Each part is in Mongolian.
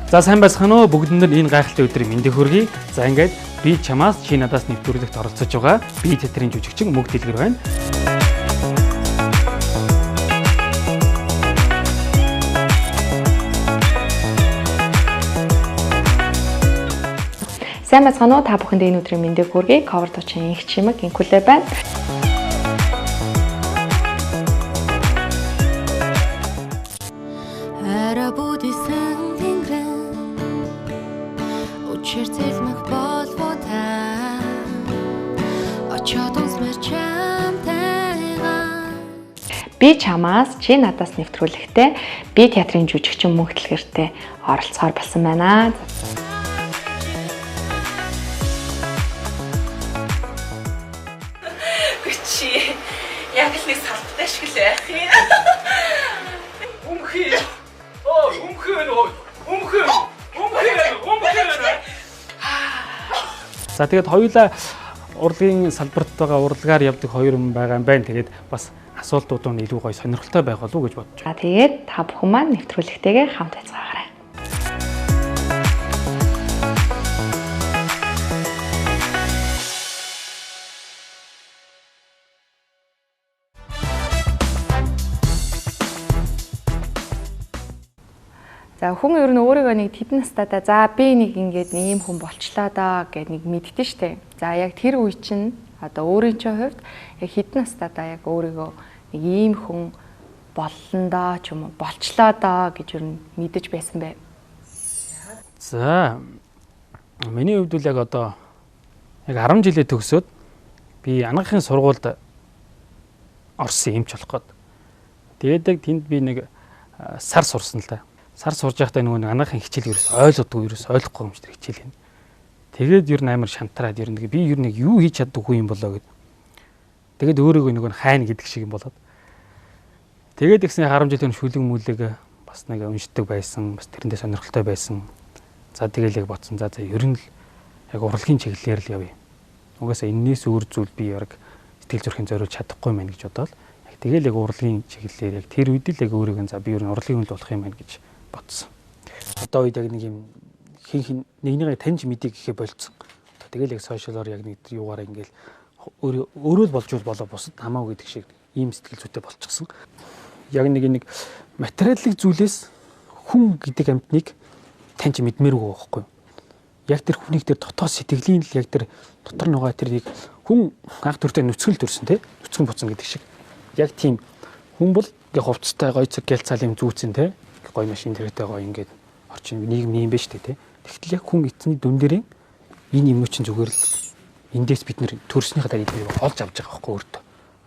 За сайн байцгаана уу бүгдэнд энэ гайхалтай өдрийн мэндийг хүргэе. За ингээд би чамаас чи надаас нэвтрүүлэгт оролцож байгаа. Би театрын жүжигчин Мөг Дэлгэр байна. Сайн байцгаана уу та бүхэнд энэ өдрийн мэндийг хүргэе. Cover дучин их чимэг инкулээ байна. Би чамаас чи надаас нэвтрүүлэхтэй би театрын жүжигчин Мөг Дэлгэртэй оролцохоор болсон байна. Чи яг л нэг салттай шиг л байх юм. Өмхий. Өмхий. За тэгээд хоёулаа урлагийн салбарт байгаа урлагаар явдаг хоёр хүн байгаа юм байна. Тэгээд бас асуултууд нь илүү гоё сонирхолтой байх болов уу гэж бодож байна. За тэгээд та бүхэн маань нэвтрүүлэгтэйгээ хамт байцгаагаарай. За хүн ер нь өөрийгөө нэг тэдэн настайдаа за би нэг ингээд ийм хүн болчлаа да гэд нэг мэддэн штэ. За яг тэр үе чинь одоо өөрийн чинь хувьд яг хэдэн настайдаа яг өөрийгөө нэг ийм хүн боллоо да ч юм уу болчлоо да гэж ер нь мэдэж байсан бай. За миний хувьд л яг одоо яг 10 жилээ төгсөөд би анагаахын сургуульд орсон юмч болох гээд. Тэгээд яг тэнд би нэг сар сурсан л да. Сар сурж байхдаа нөгөө анагаахын хичээл ерөөс ойлгохгүй юм шиг хичээл юм. Тэгээд ер нь амар шантраад ер нь би ер нь юу хийж чаддаггүй юм болоо гэд. Тэгээд өөрийгөө нөгөө хайна гэдэг шиг юм болоод. Тэгээд ихсэн 10 жилийн шүлэг мүлэг бас нэг уншдаг байсан, бас тэрэндээ сонирхолтой байсан. За тэгээл яг бодсон. За ер нь л яг урлагийн чиглэлээр л явъя. Угаасаа энэс өөр зүйл би яг сэтгэл зүрхийн зориулж чадахгүй мэн гэж бодоод яг тэгээл яг урлагийн чиглэлээр яг тэр үед л яг өөрийгөө за би ер нь урлагийн хүн л болох юм байна гэж бодсон. Одоо үед яг нэг юм хин нэгнийгээ таньж мэдээ гэхээ болцсон. Тэгэл яг сошиалоор яг нэг юугаараа ингээл өөрөө л болж болоо бусад хамаагүй гэдэг шиг ийм сэтгэл зүйтэй болчихсон. Яг нэг материалын зүйлээс хүн гэдэг амьтныг таньж мэдмээргүй байхгүй. Яг тэр хүнийг тэр дотоод сэтгэлийн л яг тэр дотор нөгөө тэр нэг хүн анх төртөө нүцгэл төрсөн те нүцгэн буцсан гэдэг шиг. Яг тийм хүн бол ингээ хувцастай гоё цаг гэлцаал юм зүүцэн те гоё машин тэрэгтэй гоё ингээд орчин нийгэм юм байна шүү дээ те. Тэгтэл яг хүн эцний дүн дээрээ энэ юм чинь зүгээр л эндээс бид нэр төрснийхаа дараагийн олж авч байгаа байхгүй өөртөө.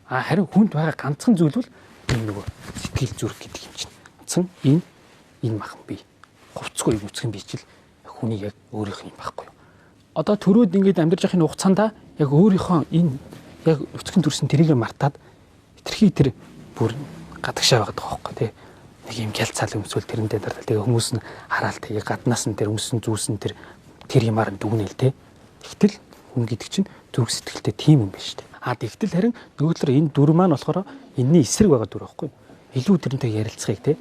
Харин хүнд байгаа ганцхан зүйл бол энэ нөгөө сэтгэл зүрх гэдэг юм чинь. Ганцхан энэ махан би. Хувцсгүй нүцгэн би чил хүний яг өөрийнх юм байхгүй юу. Одоо төрөөд ингээд амьдарч явахын хугацаанд яг өөрийнхөө энэ яг нүцгэн төрсөн тэрийг мартаад хитрхи тэр бүр гадагшаа байгаа байхгүй тий. Нэг юм гялцаал өмсвөл тэрэндээ дардал тэгээ хүмүүс нь хараал тэгээ гаднаас нь тэр өмсөн зүүсэн тэр юмар нь дүгнээл тий. Тэгтэл хүн гэдэг чинь зүрх сэтгэлтэй тийм юм байна шүү дээ. Тэгтэл харин нөгөө талаар энэ дүр маань болохоор энэний эсрэг байгаа дүр байхгүй юу. Илүү тэрнтэй ярилцахыг тий.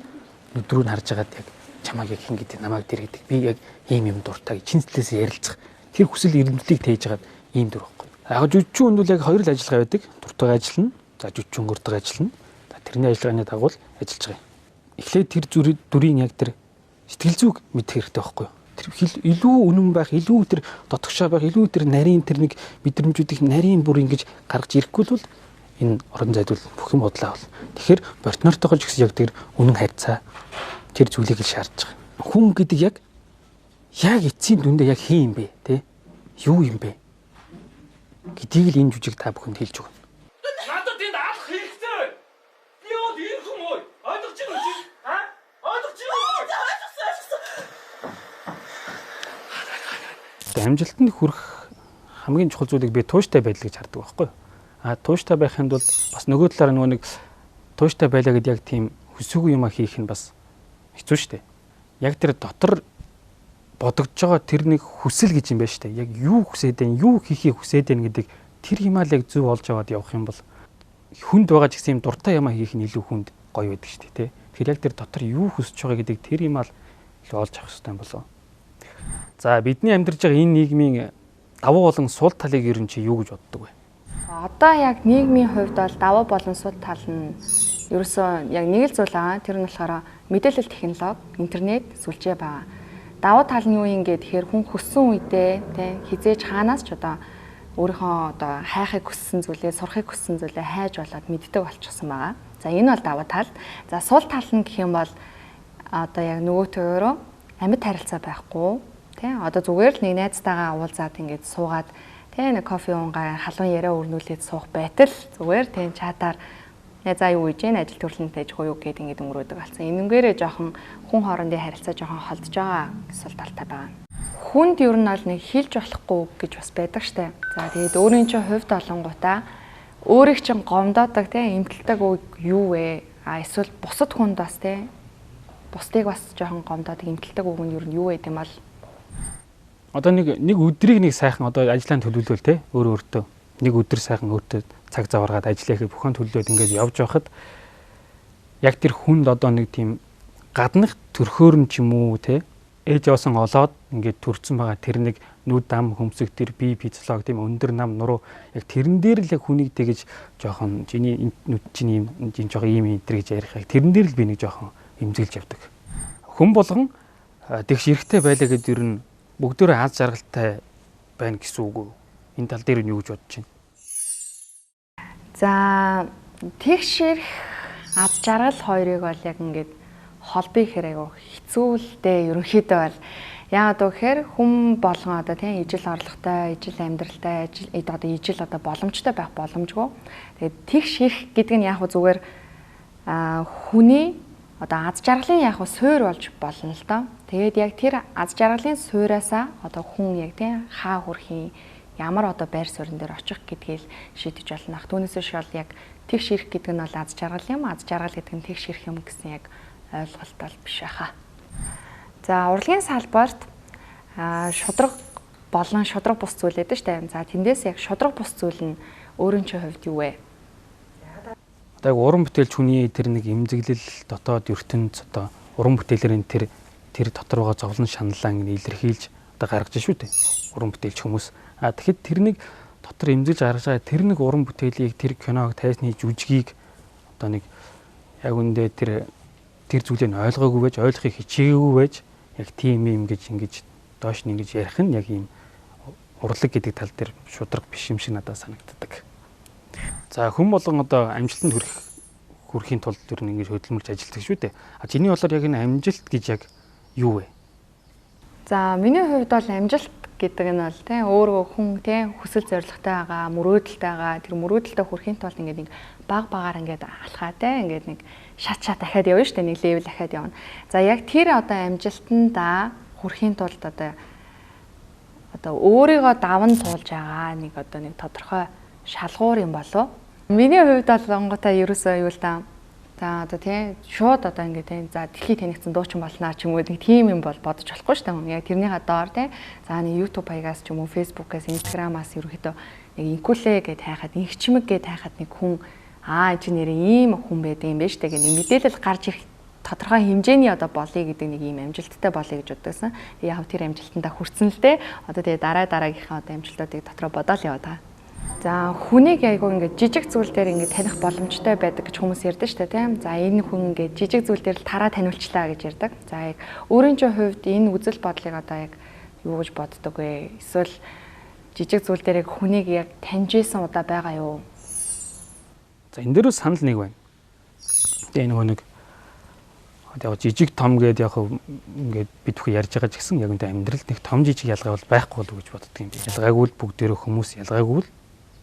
Өдрөө нь харж байгаад яг чамайг яг хин гэдэг намайг тэр гэдэг би яг ийм юм дуртай чин сэтгэлээс ярилцах тэр хүсэл эрмэлзлийг тээж хагаад ийм дүр байхгүй. Яг жүжигчин хүн бол яг хоёр л ажиллагаа байдаг. Дуртай ажиллана. За жүжигчин гурдаг ажиллана. Тэрний ажиллагааны дагуу ажиллаж байгаа юм. Эхлээд тэр дүрийн яг тэр сэтгэл зүйг мэдэх хэрэгтэй байхгүй юу? Тэр илүү үнэн байх, илүү тэр дотгошоо байх, илүү тэр нарийн тэр нэг мэдрэмжүүдийн нарийн бүр ингэж гаргаж ирэхгүй бол энэ орон зайд бол бүх юм бодлоо бол. Тэгэхээр партнертойгоо ч гэсэн яг тэр үнэн хайрцаа тэр зүйлийг л шаардж байгаа. Хүн гэдэг яг эцсийн дүндээ яг хин юм бэ, те? Юу юм бэ? Гэдгийг л энэ жүжиг та бүхэнд хэлж өгнө. Надад энд алах хэрэгтэй. Би бол ийм хүн ой. Ойлгож байна уу чи? Ойлгож байна уу? Амжилтанд хүрэх хамгийн чухал зүйлийг би тууштай байдал гэж хардаг байхгүй юу? Тууштай байхын тулд бас нөгөө талаараа нөгөө нэг тууштай байлаа гэдээ яг тийм хүсээгүй юм хийх нь бас хэцүү шүү дээ. Яг тэр дотор бодогдож байгаа тэр нэг хүсэл гэж юм байна шүү дээ. Яг юу хүсээд байна, юу хийхийг хүсээд байна гэдэг тэр юмаа л яг зөв олж аваад явах юм бол хүнд байгаа ч гэсэн юм дуртай юмаа хийх нь илүү хүнд гоё байдаг шүү дээ, тэ. Тэгэхээр яг тэр дотор юу хүсэж байгаа гэдэг тэр юмаа л олж авах хэрэгтэй болов. За бидний амьдарч байгаа энэ нийгмийн давуу болон сул талыг ер нь чи юу гэж боддог вэ? Одоо яг нийгмийн хувьд бол давуу болон сул тал нь ерөөсөө яг нэг л зүйл байгаа. Тэр нь болохоор мэдээлэл технологи, интернет, сүлжээ байгаа. Давуу тал нь юу юм гэхээр хүн хүссэн үедээ тий хизээж хаанаас ч одоо өөрийнхөө одоо хайхыг хүссэн зүйлээ, сурахыг хүссэн зүйлээ хайж болоод мэддэг болчихсон байгаа. За энэ бол давуу тал. За сул тал нь гэх юм бол одоо яг нөгөөтэйгөө амьд харилцаа байхгүй тий одоо зүгээр л нэг найзтайгаа уулзаад ингээд суугаад тий нэг кофе уунгаа халуун яриа өрнүүлээд суух байтал зүгээр тий чатаар найзаа юу хийж гэн ажил төрлөнтэй ч гоё гээд ингээд өнгөрөөдөг болсон. Энэнгээрээ жоохон хүн хоорондын харилцаа жоохон холдож байгаа сул талтай байгаа. Хүнд ер нь бол нэг хэлж болохгүй гэж бас байдаг штэ. За тэгээд өөрийн чинь хувьд олонгуудаа өөрийг чинь гомдоодаг тий эмтэлдэг үг юу вэ? Эсвэл бусад хүнд бас тий бусдыг бас жоохон гомдоодаг эмтэлдэг үг нь ер нь юу вэ гэм бол одоо нэг өдрийг нэг сайхан одоо ажлаа төлөвлөвөл тий өөртөө нэг өдөр сайхан өөртөө цаг заваргаад ажиллахыг бүхэн төлөвлөд ингээд явж байхад яг тэр хүнд одоо нэг тийм гаднах төрхөөр нь ч юм уу тий ээж явсан олоод ингээд төрцөн байгаа тэр нэг нүд дам хөмсөг тэр бие физиолог тийм өндөр нам нуруу яг тэрэн дээр л яг хүнийг тэгэж жоохон чиний нүд чиний юм жоохон ийм энэ гэж ярих яг тэрэн дээр л би нэг жоохон эмзэглэж явдаг. Хүн болгон тэгш эрэхтэй байлаа гэдээ ер нь бүгдөө аз жаргалтай байна гэсэн үг үү? Энэ тал дээр нь юу гэж бодож байна? За тэгш ирэх аз жаргал хоёрыг бол яг ингээд холбоо ихээр айгу хэцүүлтэй ерөнхийдөө бол яагаад гэхээр хүн болгон одоо тийм ижил орлоготой, ижил амьдралтай, ижил одоо боломжтой байх боломжгүй. Тэгээд тэгш ирэх гэдэг нь яг зүгээр хүний одоо аз жаргалын яг суурь болж болно л доо. Тэгээд яг тэр аз жаргалын суураасаа одоо хүн яг тийм хаа хүрхийн ямар одоо байр суурин дээр очих гэдгийг шийдэж болно. Түүнээс биш бол яг тэгш ирэх гэдэг нь бол аз жаргал юм. Аз жаргал гэдэг нь тэгш ирэх юм гэсэн яг ойлголт бол биш байхаа. За урлагийн салбарт шудраг болон шудраг бус зүйл байдаг шүү дээ. За тэндээс яг шудраг бус зүйл нь өөрийн чинь хувьд юу вэ? Одоо уран бүтээлч хүний тэр нэг эмзэглэл дотоод ертөнц одоо уран бүтээлэрийн тэр дотор байгаа зовлон шаналлаа ингэ илэрхийлж одоо гаргаж шүү дээ. Уран бүтээлч хүмүүс. Тэгэхэд тэр нэг дотор эмзэглэж гаргаж байгаа тэр нэг уран бүтээлийг тэр киног тайсны жүжигийг одоо нэг яг үндэ тэр зүйлийг ойлгоогүй байж ойлгохыг хичээгээгүй байж яг тийм юм гэж доош нь ингэж ярих нь яг ийм урлаг гэдэг тал дээр шудраг биш юм шиг надад санагддаг. За хүн болгон одоо амжилтанд хүрэхийн тулд тэр нь ингэж хөдөлмөрч ажилладаг шүү дээ. Чиний болоор яг энэ амжилт гэж яг юу вэ? За миний хувьд бол амжилт гэдэг нь бол тийм өөрөө хүн тийм хүсэл зорилготой байгаа, мөрөөдөлтэй байгаа. Тэр мөрөөдөлтөд хүрэхийн тулд ингээд нэг багаар ингээд алхаа тийм ингээд нэг шат дахиад явна шүү дээ. Нэг левел дахиад явна. За яг тэр одоо амжилтандаа хүрэхийн тулд одоо өөрийгөө даван туулж байгаа нэг одоо нэг тодорхой шалгуур юм болов. Миний хувьд бол онготой ерөөсөө юу л да. За одоо тийм шууд одоо ингээд тийм за дэлхий танигдсан дуучин болноо ч юм уу нэг тийм юм бол бодож болохгүй шүү дээ. Яг тэрнийхээ доор тийм за нэг YouTube хаягаас ч юм уу Facebook-аас Instagram-аас ерөөхдөө нэг инкулээ гэд хайхад инхчмэг гэд хайхад нэг хүн чи нэрээ ийм хүн байд юм байна шүү дээ гэх нэг мэдээлэл гарч ирэх тодорхой хэмжээний одоо болъё гэдэг нэг ийм амжилттай болъё гэж боддогсан. Яг тэр амжилтандаа хүрсэн л дээ. Одоо тэгээ дараагийнхаа одоо амжилтуудыг дотроо бодоол яваад байгаа. За хүнийг айгуу ингээд жижиг зүйл дээр ингээд таних боломжтой байдаг гэж хүмүүс ярьдаг шүү дээ тийм. За энэ хүн ингээд жижиг зүйл дээр л тараа таниулчлаа гэж ярьдаг. За яг өөрийн чинь хувьд энэ үзэл бодлыг одоо яг юу гэж боддог вэ? Эсвэл жижиг зүйл дээр хүнийг яг таньж исэн удаа байгаа юу? За энэ дээрөө санал нэг байна. Тэгээ нөгөө нэг яг жижиг том гэдээ яг ингээд бид бүхэн ярьж байгаа ч гэсэн яг үнтэй амьдралд нэг том жижиг ялгаа бол байхгүй болов гэж боддог юм би. Ялгаагүй л бүгдээрээ хүмүүс ялгаагүй л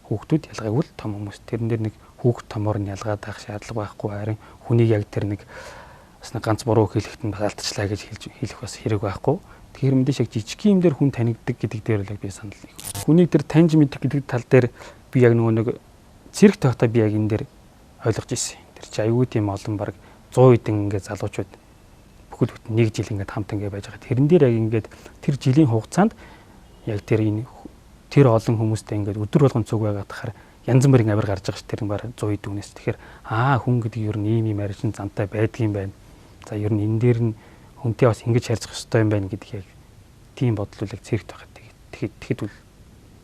хүүхдүүд ялгаагүй л том хүмүүс. Тэрэн дээр нэг хүүхд томоор нь ялгаад байх шаардлага байхгүй. Харин хүнийг яг тэр нэг бас нэг ганц буруу хэлэхэд нь алдчихлаа гэж хэлэх бас хэрэг байхгүй. Тэгэхээр мэдээж яг жижиг юм дээр хүн танигддаг гэдэг дээр л би санал нэг. Хүнийг тэр таньж мэдэх гэдэг тал дээр би яг нөгөө нэг цэрэг тогтоо би яг энэ дээр ойлгож ирсэн. Тэр чи аюу тийм олон баг 100 хэдэн ингээд залуучууд бүхэл бүтэн нэг жил ингээд хамт ингээд байж байгаа. Тэрэн дээр яг ингээд тэр жилийн хугацаанд яг тэр олон хүмүүстэй ингээд өдөр болгон цуг байгаад тахаар янз бүрийн авир гарч байгаа ш тэр баг 100 хэдэн хүнээс. Тэгэхээр хүн гэдэг ер нь ийм арчин зантай байдаг юм байна. За ер нь энэ дээр нь хүнтэй бас ингэж харьцах ёстой юм байна гэдэг яг тийм бодол яг цэрэгт байхад тэгэхэд үл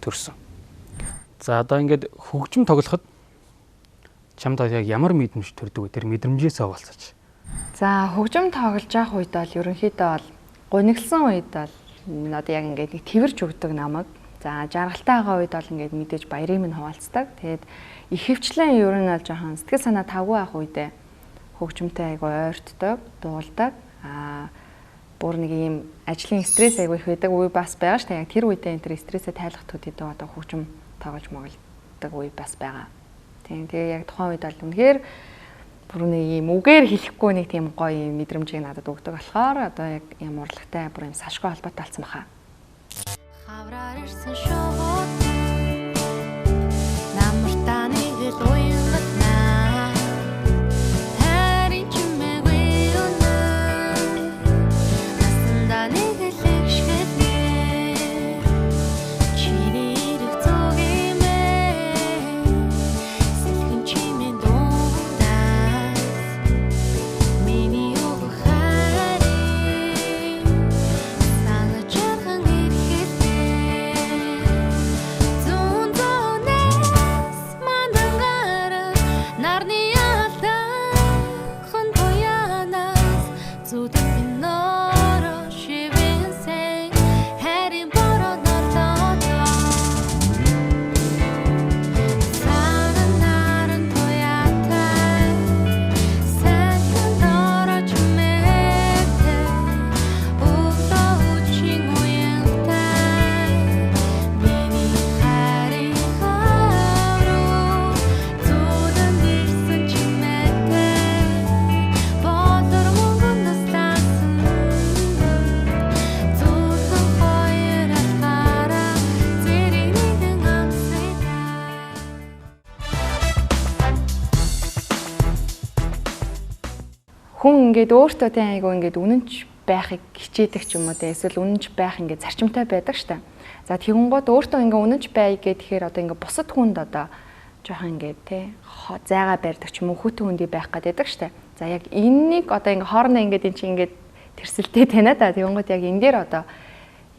төрсөн. За одоо ингээд хөгжим тоглоход чамд яг ямар мэдрэмж төрдөг вэ? Тэр мэдрэмжээсээ овалцаач. За хөгжим тоглож явах үед бол ерөнхийдөө бол гунигсан үед бол одоо яг ингээд нэг тэрвэрж өгдөг намайг. За жаргалтай байгаа үед бол ингээд мэдээж баярыг минь хуваалцдаг. Тэгээд их хөвчлэн ер нь бол жоохон сэтгэл санаа тавгүй байх үедээ хөгжимтэй айгу ойртдог, дуулдаг. Бүр нэг юм ажлын стресс айгу их байдаг үе бас байгаа ш. Яг тэр үедээ энэ тэр стрессээ тайлах төдийдөө одоо хөгжим тоглож моглдог үе бас байгаа. Тийм тэгээ яг тухайн үед бол үнэхээр бүр нэг юм үгээр хэлэхгүй нэг тийм гоё мэдрэмжийг надад өгдөг болохоор одоо яг юм урлагтай бүр юм сашгүй холбоотой болсон баха. Хавраар ирсэн шоу намартаны гэл уянгат наа харин чимээгүй өнөө насандаа нэг л ихшгэлээ чиний ирэх цог имээ сэлхэн чимээ дундаас миний үг харин санаж ярхан ирэхлээ зүүнээс мандангаараа нарны ялдаг хон тоянаас зүудэн минороо шивэнсэн харин бороо нортоо саран наран тоятай сэтэн дорож мэтэ өвдөө үчин уянтай миний харин харуу зүудэн ирсэн чимээтэй бодор мөнгөнөөс таасан зүудэн хоёр алхаараа зэрэг нэгэн амсайтай. Хүн ингээд өөртөө тийм айгу ингээд үнэнч байхыг хичээдэг ч юм уу те эсвэл үнэнч байх ингээд зарчимтай байдаг штэ. За тэгэнгүүт өөртөө ингээд үнэнч бай гэхээр одоо ингээд бусад хүнд одоо жоохон ингээд те зайгаа барьдаг ч юм уу хүүтэн хүндий байх гэдэг штэ. За яг энэнийг одоо ингээд хоорондоо ингээд эн чинь ингээд тэрсэлтэй танаа та тэгэнгүүт яг энэ дээр одоо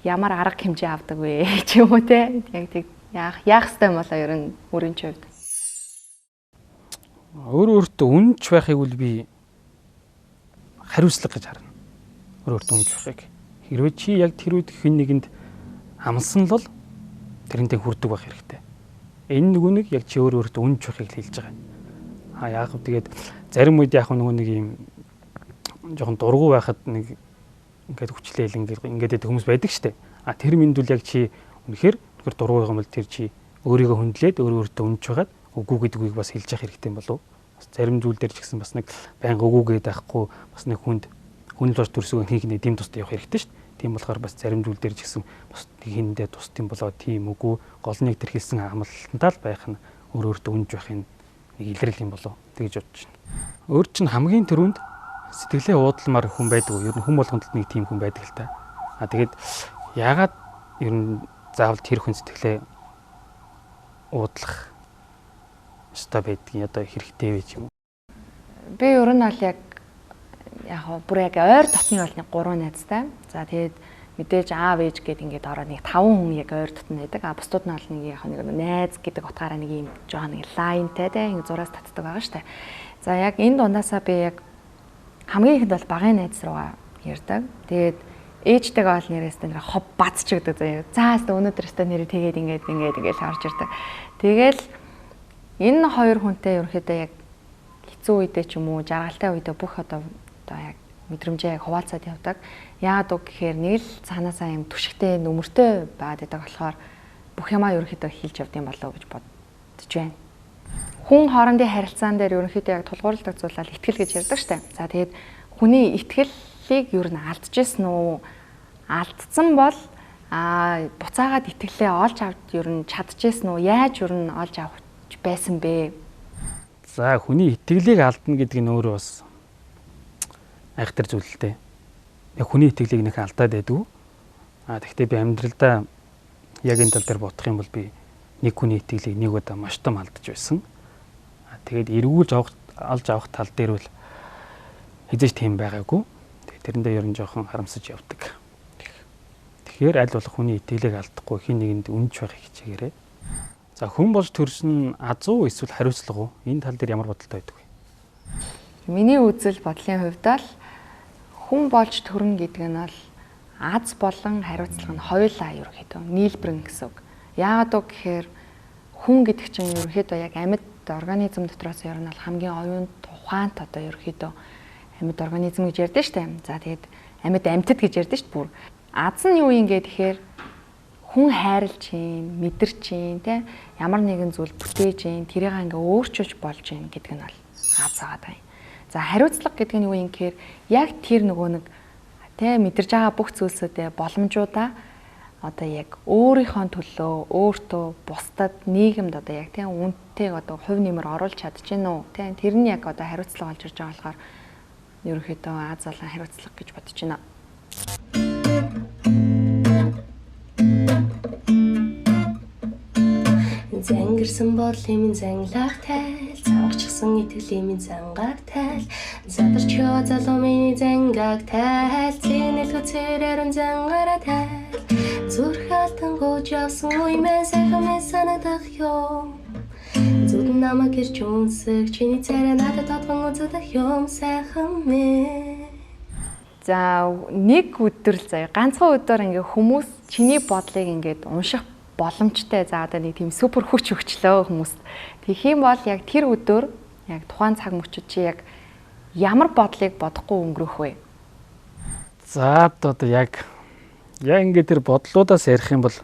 ямар арга хэмжээ авдаг вэ ч юм уу те яг тэг яах ёстой юм болоо ер нь өөрийн ч хувьд. Өөртөө үнэнч байхыг үл би хариуцлага гэж харна. Өөртөө үнэнч байхыг. Хэрвээ чи яг тэр үед хэн нэгэнд амлсан л бол тэрнтэй хүрдэг байх хэрэгтэй. Энэ нүг яг чи өөртөө үнэнч байхыг хэлж байгаа. Яг гоо тэгээд зарим үед яг нэг юм жоохон дургу байхад нэг ингээд хүчлээл ингээд хүмүүс байдаг штэ. Тэр минь дүл яг чи үнэхээр дургу байгаа юм бол тэр чи өөрийгөө хүндлээд өөртөө үнэнч байгаад үгүй гэдгийг бас хэлж явах хэрэгтэй юм болов. Зарим зүйл дээр ч гэсэн бас нэг байнга үгүйгээд байхгүй бас нэг хүнд тус төрсөг хийх нэг дэм тустай явах хэрэгтэй шүү дээ. Тийм болохоор бас зарим зүйл дээр ч гэсэн бас хийндээ тусдсан болоо тийм үгүй гол нэг тэр хэлсэн амлалтантай л байх нь өөртөө үнж байхын нэг илрэл юм болов тэгж бодож байна. Өөр чинь хамгийн түрүүнд сэтгэлээ уудалмаар хүн байдаг уу? Ер нь хүн болгонд нэг тийм хүн байдаг л та. Тэгээд яагаад ер нь заавал тэр хүн сэтгэлээ уудлах ста байдгийг одоо хэрэгтэй вэ ч юм уу. Би ер нь бол яг бүр яг ойр дотны бол нэг 3 найзтай. За тэгээд мэдээж аав ээж гээд ингээд ороо нэг 5 хүн яг ойр дотн байдаг. Бусдууд нь бол нэг яг нэг найз гэдэг утгаараа нэг юм жоохон нэг лайнтай те ингэ зураас татдаг байгаа штэ. За яг энэ дундаасаа би яг хамгийн ихэнд бол багын найз руугаа ярьдаг. Тэгээд ээжтэйгээ бол нэрээстэй нэр хов бац ч гэдэг заяа. За өнөөдөр өстө нэрээ тэгээд ингээд орж ирдэг. Тэгэл энэ хоёр хүнтэй ерөнхийдөө яг хэцүү үедээ ч юм уу жаргалтай үедээ бүх одоо яг мэдрэмжээ хуваалцаад явдаг. Яагаад үг гэхээр нэг л цаанаасаа юм түшигтэй нөмөртэй байгаад байдаг болохоор бүх юмаа ерөнхийдөө хэлж явд юм болоо гэж бодож байна. Хүн хоорондын харилцаан дээр ерөнхийдөө яг тулгуурладаг зүйл бол итгэл гэж ярьдаг штэ. За тэгээд хүний итгэлийг ер нь алдчихсан уу? Алдсан бол буцаагаад итгэлээ олж авч ер нь чадчихсан уу? Яаж ер нь олж авах байсан бэ? За хүний итгэлийг алдна гэдэг нь өөрөө бас айхтар зүйлтэй. Яг хүний итгэлийг нэг алдаад байдгүй. Тэгэхдээ би амьдралдаа яг энэ тал дээр бодох юм бол би нэг хүний итгэлийг нэг удаа маш том алдаж байсан. Тэгээд эргүүлж олж авах тал дээр бол хэзээ ч тийм байгаагүй. Тэрэндээ ер нь жоохон харамсаж явдаг. Тэгэхээр аль болох хүний итгэлийг алдахгүй хин нэгэнд үнж байхыг хичээгээрэй. За хүн болж төрсөн азуу эсвэл хариуцлага уу? Энэ тал дээр ямар бодолтой байдаг вэ? Миний үзэл бодлын хувьд л хүн болж төрнө гэдэг нь бол аз болон хариуцлага нь хоёулаа ерөөхдөө нийлбэрнэ гэсэн үг. Яагаад вэ гэхээр хүн гэдэг чинь ерөөхдөө яг амьд организм дотроос ер нь бол хамгийн оюун тухайнт одоо ерөөхдөө амьд организм гэж ярьдэн штэ. За тэгээд амьд амьтад гэж ярьдэн штэ бүр. Аз нь юу юм гэхээр хүн хайрлж чинь, мэдэрч чинь, тэ ямар нэгэн зүйл бүтээж чинь, тэрийг ингээ өөрчилж болж чинь гэдэг нь бол аз байгаа юм. За хариуцлага гэдэг нь юу юм гэхээр яг тэр нөгөө нэг тэ мэдэрж байгаа бүх зүйлсүүдээ боломжуудаа одоо яг өөрийнхөө төлөө, өөртөө, бусдад, нийгэмд одоо яг тийм үнэтэйг одоо хувь нэмэр оруулж чадчихэв үү? Тийм тэр нь яг одоо хариуцлага болж ирж байгаа болохоор ерөнхийдөө аз болон хариуцлага гэж бодож байна. Зангирсан бодлын занглах тайл, цангачсан итгэлийн зангааг тайл, задарч ёо залуумын зангаг тайл, цэнэлгөө цэрэрэн зангаараа тайл, зүрх алтан гож явсан үемээ сайхан санагдах ёо. Зүуд намайг ирж үнсэх, чиний царай надад тодгон үзэх юм сайхан мэ. За нэг өдөр л заяа ганцхан өдөр ингээ хүмүүс чиний бодлыг ингээд унших боломжтой. За одоо нэг тийм супер хүч өгчлөө хүмүүст. Тэгэх юм бол яг тэр өдөр яг тухайн цаг мөчид чи яг ямар бодлыг бодохгүй өнгөрөх вэ? За одоо яг ингээд тэр бодлуудаас ярих юм бол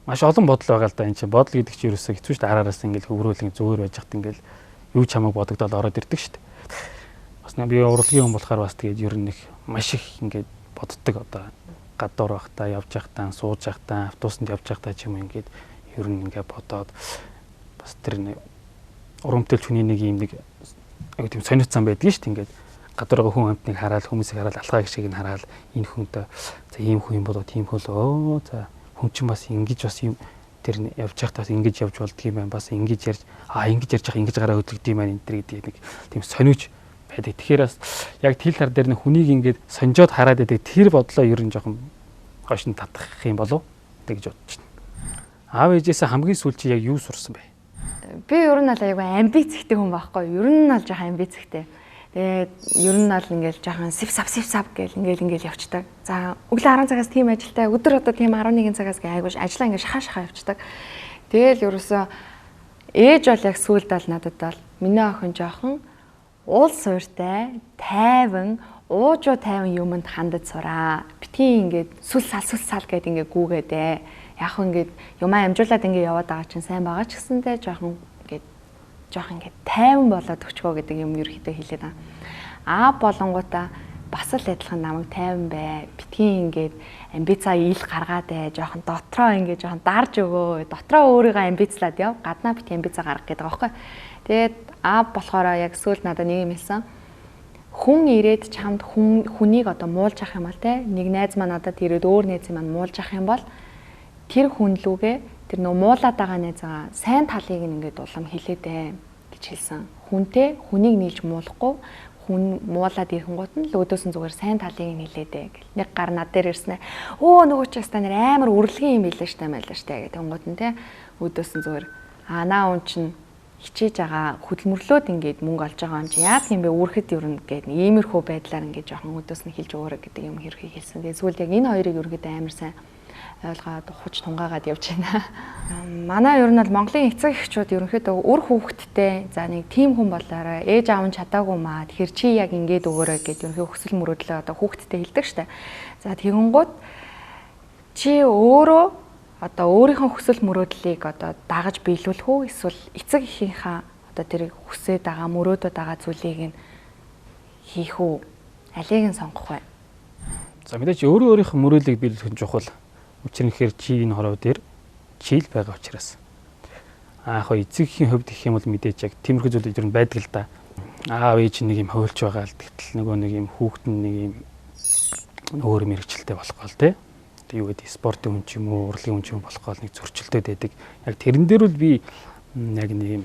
маш олон бодол байгаа л да. Энэ чинь бодол гэдэг чинь ерөөсөө хэцүү шүү дээ. Араараас ингээд хөврөөлэн зүгээр байж хат ингээд юу ч хамаагүй бодогдоод ороод ирдэг шүү дээ. Бас би урлагийн хүн болохоор бас тэгээд ер нь их маш их ингээд боддог одоо гадуур байхдаа явж байхдаа сууж байхдаа автобусанд явж байхдаа ч юм ингээд ер нь ингээд бодоод бас тэр урамтай хүний нэг юм нэг аяг тийм сониуцсан байдаг шүү дээ. Ингээд гадуур байгаа хүн амтныг хараад хүмүүсийг хараад алхаа гişиг нь хараад энэ хүнтэй за ийм хүн юм болоо тийм хөлөө за хүн чинь бас ингэж бас юм тэр явж байхдаа бас ингэж явж болдго юм байна. Бас ингэж ярьж ингэж ярьж байгаа ингэж гараа хөдлөгдөв юм байна энэ төр гэдэг нэг тийм сониуч байдаг. Тэгэхээр бас яг тэл тар дээр нэг хүнийг ингээд сонжоод хараад байдаг тэр бодлоо ер нь жоохон гошин татах юм болов гэж бодож байна. Аав ээжээсээ хамгийн сүүл чи яг юу сурсан бэ? Би ер нь л аягүй амбицтэй хүн байхгүй. Ер нь л жоохон амбицтэй. Тэгээд ер нь л ингээл жоохон сив сав гэл ингээл явцдаг. За өглөө 10 цагаас тийм ажилтай, өдөр одоо тийм 11 цагаас гээ аягүй ажиллаа ингээд шахаа явцдаг. Тэгэл ерөөсөө ээж бол яг сүүлд бол надад бол миний охин жоохон уул сууртай, тайван, уужуу тайван юмд хандаж сураа. Битгий ингээд сүл сал гэд ингээд гүүгээдээ. Яг ингээд юмаа амжуулаад ингээд яваад байгаа чинь сайн байгаа ч гэсэндээ жоохон ингээд тайван болоод өчгөө гэдэг юм ерөөхдөө хэлээд байгаа. Аа болонгуудаа бас л адилхан намайг тайван бай. Битгий ингээд амбицаа ил гаргаад жоохон дотроо ингээд жоохон дарж өгөө. Дотроо өөрийгөө амбицлаад яв. Гаднаа бит амбицаа гаргах гэдэг байгаа байхгүй. Тэгээд болохоор яг сүүл надад нэг юм хэлсэн. Хүн ирээд чамд хүнийг одоо муулж ах юм бол те нэг найз маань надад ирээд өөр найз маань муулж ах юм бол тэр хүн лүүгээ тэр нөө муулаад байгаа найзгаа сайн талыг ингээд улам хэлээдэ гэж хэлсэн. Хүнтэй хүнийг нийлж муулахгүй хүн муулаад ирхэн гут нь л өөдөөс нь зүгээр сайн талыг нь хэлээдэ гэл. Нэг гар над дээр ирснэ. Өө нөгөө ч ястаа нэр амар үргэлгийн юм билээ штэ мэлээ штэ гэдэг гут нь те өөдөөс нь зүгээр наа он чинь хичээж байгаа хөдөлмөрлөөд ингээд мөнгө олж байгаа юм чи яа тийм бэ үүрхэд ер нь гээд иймэрхүү байдлаар ингээд жоохон өдөөс нь хэлж өгөөрэй гэдэг юм хэрхий хэлсэн. Тэгээ сүүлд яг энэ хоёрыг ерөөдөө амар сайн ойлгоод хуч тунгаагаад явж байна. Манай ер нь бол Монголын эцэг эхчүүд ерөнхийдөө үр хүүхэдтэй за нэг тийм хүн болоорой ээж аав нь чадаагүй маа тэгэхээр чи яг ингээд өгөөрэй гэд ерөнхий хүсэл мөрөөдлөө одоо хүүхэдтэй хэлдэг штэ. За тэгэнгүүт чи өөрөө одоо өөрийнхөө хүсэл мөрөөдлийг одоо дагаж биелүүлэх үү эсвэл эцэг эхийнхаа одоо тэрийг хүсээд байгаа мөрөөдөд байгаа зүйлийг нь хийх үү? Алийг нь сонгох вэ? За мэдээч өөрийнхөө мөрөөдлийг биелүүлэх нь чухал. Учир нь хэрэг чи энэ хороо дээр чийл байгаа учраас. Яг эцэг эхийн хувьд гэх юм бол мэдээч яг тиймэрхүү зүйл ер нь байдаг л да. Аав ээж нэг юм хуульч байгаа л тэгтэл нөгөө нэг юм хүүхэд нэг юм өөр мэрэгчлэлтэй болох гол тий. Юу гэдэг спортын хүн ч юм уу, урлагийн хүн ч юм болох гол нэг зөрчилдөд байдаг. Яг тэрэн дээр бол би яг нэг юм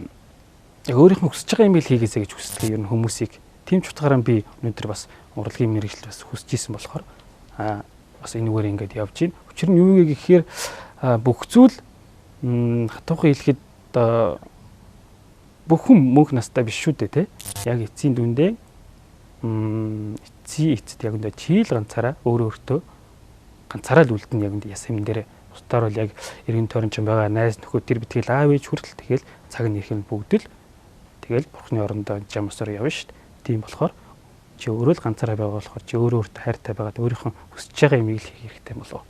яг өөрийнхөө хүсэж байгаа юм бил хийгээсэй гэж хүсдэг. Ер нь хүмүүсийг тийм ч утгаараа би өнөөдөр бас урлагийн мэргэжил бас хүсэж исэн болохоор бас энэгээр ингээд явж байна. Учир нь юу гэхээр бүх зүйл хатуухан хэлэхэд бүх хүн мөнх настай биш шүү дээ, тэ. Яг эцсийн дүндээ эцэд яг үндэ чийл ганцаараа өөртөө ганцаараа л үлдэн яг үндэ ясам дээр бусдаар бол яг эргэн тойрон ч байгаа найз нөхөд тэр битгэл аав ээж хүртэл тэгэл цаг нь ирэх нь бүгд л тэгэл бурхны орондоо жамсаар явна шүү дээ. Тийм болохоор чи өөрөө л ганцаараа байгаа болохоор чи өөртөө хайртай байгаад өөрийнхөө хүсэж байгаа юмыг хийх хэрэгтэй болов.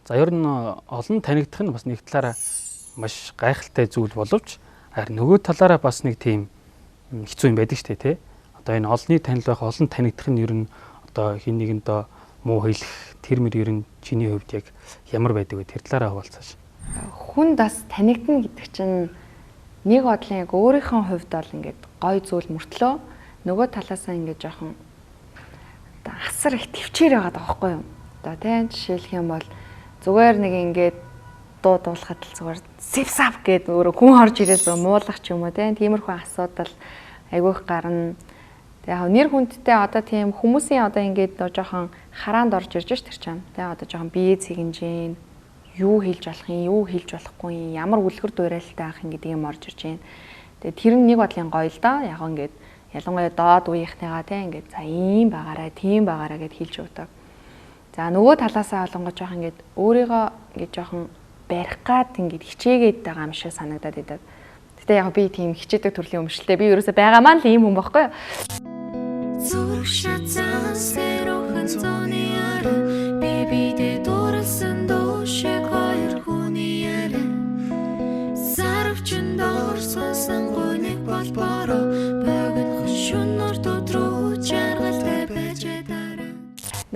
За ер нь олон танигдах нь бас нэг талаараа маш гайхалтай зүйл боловч харин нөгөө талаараа бас нэг тийм хэцүү юм байдаг шүү дээ, тэ. Одоо энэ олонний танил байх, олон танигдах нь ер нь одоо хин нэгэндээ муу хэлэх тэр мөр ер нь чиний хувьд яг ямар байдаг вэ? Тэр талаараа хуваалцаач. Хүн бас танигдна гэдэг чинь нэг бодлын яг өөрийнхөө хувьд бол ингээд гой зүйл мөртлөө нөгөө талаасаа ингээд жоохон одоо асар их төвчээр байгаа даахгүй юу? Одоо тийм жишээлх юм бол зүгээр нэг ингээд дуу дуулахад л зүгээр сивсав гэд өөрөө хүн орж ирээд зөө муулах ч юм уу тиймэрхүү асуудал айгүйх гарна. Тэгээ яг нэр хүндтэй одоо тийм хүмүүсийн одоо ингээд жоохон хараанд орж ирж ш тэр чам. Тэгээ одоо жоохон бие цэгэнжээн юу хийж болох юм, юу хийж болохгүй юм, ямар үлгэр дуурайлттай авах юм гэдэг юм орж ирж байна. Тэгээ тэр нь нэг бодлын гоё л да. Яг ингээд ялангуяа доод үеийнхтэйгаа тийм ингээд за ийм байгаарай, тийм байгаарай гэд хэлж өгдөг. За нөгөө талаасаа олонгоо жоохон ингээд өөрийгөө ингээд жоохон барих гад ингээд хичээгээд байгаа юм шиг санагдаад идэв. Гэтэ яг би тийм хичээдэг төрлийн өмчлөлтэй. Би ерөөсөө байгаамаа л ийм хүн байхгүй юу?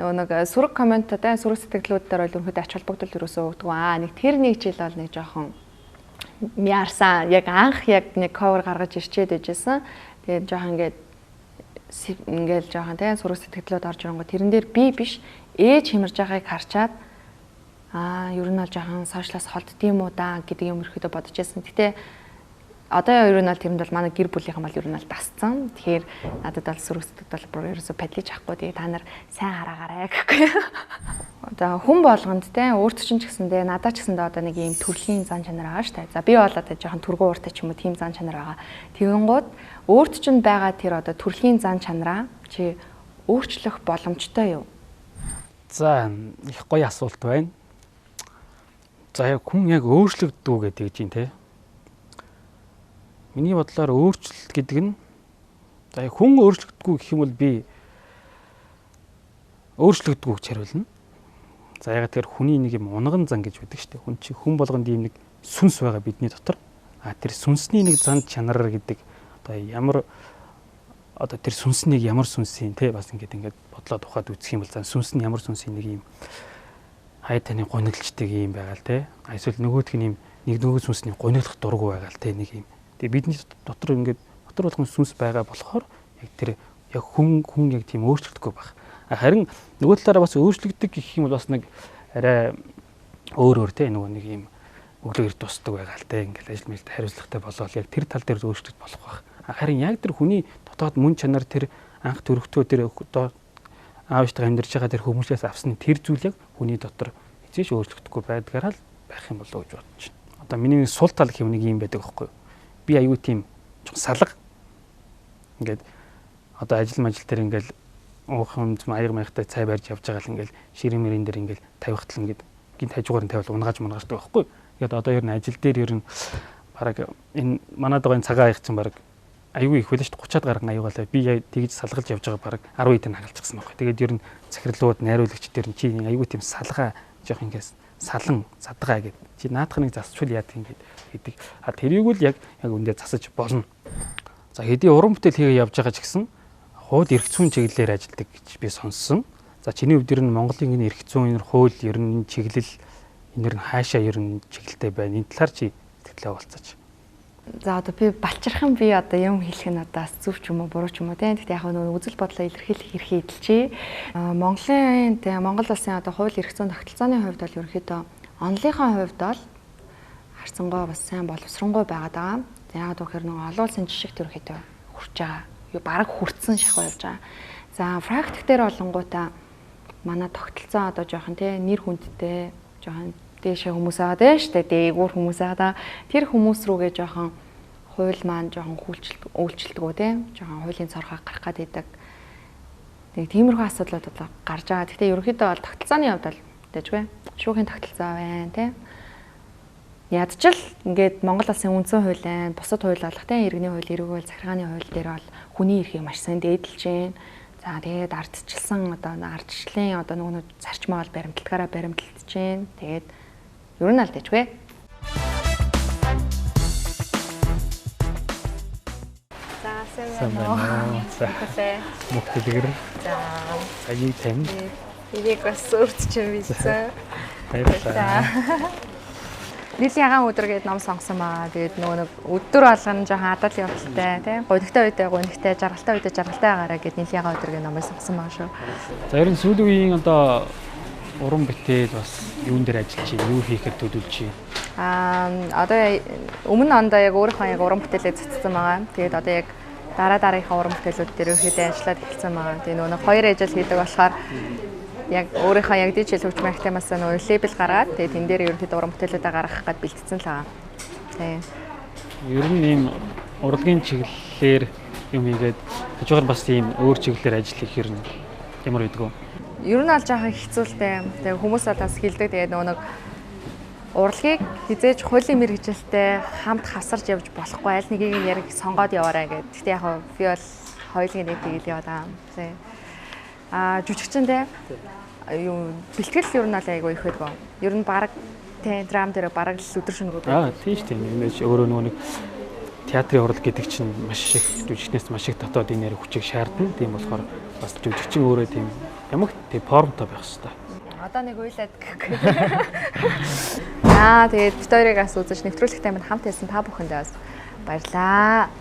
Нэг сүрэг комменттай сүрэг сэтгэлүүд дээр бол ерөнхийдөө ач холбогдол ерөөсөө өгдөг. Нэг тэр нэг жил бол нэг жоохон мяарсан. Яг анх яг нэг cover гаргаж ирчээд байжсэн. Тэгээд жоохон ингээл жоохон тийм сүрэг сэтгэлүүд орж ирэнгөө тэрэн дээр би биш ээж хэмэрж байгааг харчаад ер нь бол жоохон сошиалаас холддгийм уу да гэдэг юм ерөөхдөө бодож байсан. Гэтэ одоо ер нь бол тэрэнд бол манай гэр бүлийнхэн бол ер нь бол дасцсан. Тэгэхээр надад бол сүрэг сэтгэл бол ерөөсөө падлиж авахгүй. Тэгээ та нар сайн хараагаарай гэхгүй. Одоо хүн болгонд те өөрт чинь ч гэсэндээ надад ч гэсэндээ одоо нэг ийм төрлийн зан чанар байгаа шүү дээ. За би бол одоо жоохон түргэн ууртай ч юм уу тийм зан чанар байгаа. Тэгэнгүүт өөрт чинь байгаа тэр одоо төрлийн зан чанараа чи өөрчлөх боломжтой юу? За их гоё асуулт байна. За яг хүн яг өөрчлөгддөг гэдэг чинь те. Миний бодлоор өөрчлөлт гэдэг нь за хүн өөрчлөгддөггүй гэх юм бол би өөрчлөгддөггүй гэж хариулна. За ягаад тэгэхээр хүний нэг юм унган зан гэж байдаг шүү дээ. Хүн чи хүн болгонд ийм нэг сүнс байгаа бидний дотор. Тэр сүнсний нэг зан чанар гэдэг одоо ямар одоо тэр сүнснийг ямар сүнсийн те бас ингээд бодлоод ухаад үзэх юм бол сүнс нь ямар сүнсийн нэг юм хай таны гонигдолчдаг юм байгаа л те. Эсвэл нөгөөх нь юм нэг нөгөө сүнсний гонигдох дургу байгаа л те нэг юм. Тэгээ бидний дотор ингээд дотор болгон сүнс байгаа болохоор яг тэр яг хүн яг тийм өөрчлөгдөхгүй байх. Харин нөгөө талаараа бас өөрчлөгдөг гэх юм бол бас нэг арай өөр те нөгөө нэг юм өглөөр тусдаг байгаа л те ингээд ажил мэлд хариуцлагатай болоод яг тэр тал дээр өөрчлөлт болох байх. Харин яг тэр хүний дотоод мөн чанар тэр анх төрөختөө тэр одоо аавчтайгаа амьдарч байгаа тэр хүмүүжлээс авсны тэр зүйл яг хүний дотор эцээш өөрчлөгдөхгүй байдгаараа л байх юм болоо гэж бодож байна. Одоо миний сул тал гэх юм нэг юм байдаг байхгүй юу? Би аюу тийм салга ингээд одоо ажил дээр ингээд уухан аяг маягтай цай барьж явж байгаа л ингээд ширэн мэрэн дээр ингээд тавихтал ингээд гинт хажуугаар нь тавил унгааж мунгааждаг байхгүй. Тэгээд одоо ер нь ажил дээр ер нь бараг энэ манад байгаа цагаан аяг чинь бараг аюу их байлаа шүү дээ 30-аад гаруй аюугаалаа би тэгж салгалж явж байгаа бараг 10 хэдэн хагалчихсан байхгүй. Тэгээд ер нь захирлууд найруулагч дээр нь чи аюу тийм салгаа жоох ингээд салан садгаа гэдэг. Чи наадах нэг засчвал яа тийм гэдэг. Тэрийг л яг үндэ засаж болно. За хэдий уран бүтээл хийгээ явж байгаа ч гэсэн хууль эрх зүйн чиглэлээр ажилладаг гэж би сонссон. За чиний хувьд ер нь Монголын энэ эрх зүйн хууль ер нь чиглэл энэр нь хаашаа ер нь чиглэлтэй байна. Энэ талаар чи сэтгэлээ болцооч. За одоо би балчирхан би одоо юм хэлэх нь одоо зөв ч юм уу буруу ч юм уу тийм. Гэхдээ яг нөгөө үзэл бодлоо илэрхийлэх эрхээ эдэлжээ. Монгол улсын одоо хууль эрх зүйн тогтолцооны хувьд бол ерөнхийдөө онлынхаа хувьд бол харцангуй бас сайн боловсронгуй байгаад байгаа. За яг гэхээр нөгөө олон улсын жишгт ерөнхийдөө хүрч байгаа. бараг хүрцэн шахуу явж байгаа. За практик дээр болонгуудаа манай тогтолцоо одоо жоохон тий нэр хүндтэй жоохон дээшээ хүмүүс байгаа дээ штэ дээгүүр хүмүүс байгаа. Тэр хүмүүс рүүгээ жоохон хууль маань жоохон үйлчлэлтгүү тий жоохон хуулийн цорхоо гарах гээд байдаг. Нэг тиймэрхүү асуудлууд одоо гарч байгаа. Гэхдээ ерөнхийдөө бол тогтолцооны хувьд бол дэжгүй шүүхийн тогтолцоо байна тий. Ядчил ингээд Монгол улсын үндсэн хууль байна. Бусад хууль болох тий иргэний хууль, эрэг хууль, захиргааны хууль дээр бол хүний эрхийг маш сайн дээдэлж байна. За тэгээд ардчилсан одоо ардчлалын одоо нөгөө зарчмаа бол баримтлагаараа баримталж байна. Тэгээд ер нь аль дэжгүй. За сайн. За. Мөхтөлгөр. За. Аяг тань. Энийг бас өөрт чинь бичсэн. Баярлалаа. Нийлийн ягаан өдөр гээд ном сонгосон байгаа. Тэгээд нөгөө нэг өдөр болгоно жоохон адал явдалтай тий. Гонигтай үедээ гонигтай, жаргалтай үедээ жаргалтай байгаараа гээд нийлийн ягаан өдөр гээд номыг сонгосон байгаа шүү. За ер нь сүүлийн үеийн одоо уран бүтээл бас юун дээр ажиллаж байна? Юу хийхээр төлөвлөж байна? Одоо өмнө ондоо яг өөрийнхөө яг уран бүтээлээ цэцсэн байгаа. Тэгээд одоо яг дараагийнхаа уран бүтээлүүд дээр ерөөхдөө ажиллаад эхэлсэн байгаа. Тэгээд нөгөө 2 ажил хийдэг болохоор яг өөрийнхөө яг дижитал хөгжим магтамаас нөгөө лейбл гаргаад тэгээд энэ дээр ерөнхийдөө уран бүтээлүүдээ гаргах гээд бэлтгэсэн л байгаа. Тийм. Ер нь ийм урлагийн чиглэлээр юм хийгээд хажуугаар бас ийм өөр чиглэлээр ажил хийх юм ямар байдгүй. Ер нь аль жоохон хэцүүлтэй. Тэгээд хүмүүс бас хэлдэг тэгээд нөгөө нэг урлагийг хизээж хуулийн мэргэжилтэй хамт хавсарч явж болохгүй аль нэгийг нь яг сонгоод яваарай гэдэг. Гэхдээ яг би бол хоёулын нэг тгийл яваад байгаа. Тийм. Жүжигчэндээ юу бэлтгэл ер нь аль айгүй их байдаг. Ер нь баг тий драм дээр бараг л өдөр шөнөгүй байдаг. Тийм шүү дээ. Нэмэж өөрөө нөгөө нэг театрын урлаг гэдэг чинь маш их жүжигчнээс маш их дотоод энер хүчийг шаардна. Тийм болохоор бас жүжигчин өөрөө тийм ямагт тийм формтой байх хэрэгтэй. Одоо нэг уйлаад гэхгүй. Тэгээд бид хоёрыг бас үзэж нэвтрүүлэгтэй минь хамт хэлсэн та бүхэндээ бас баярлалаа.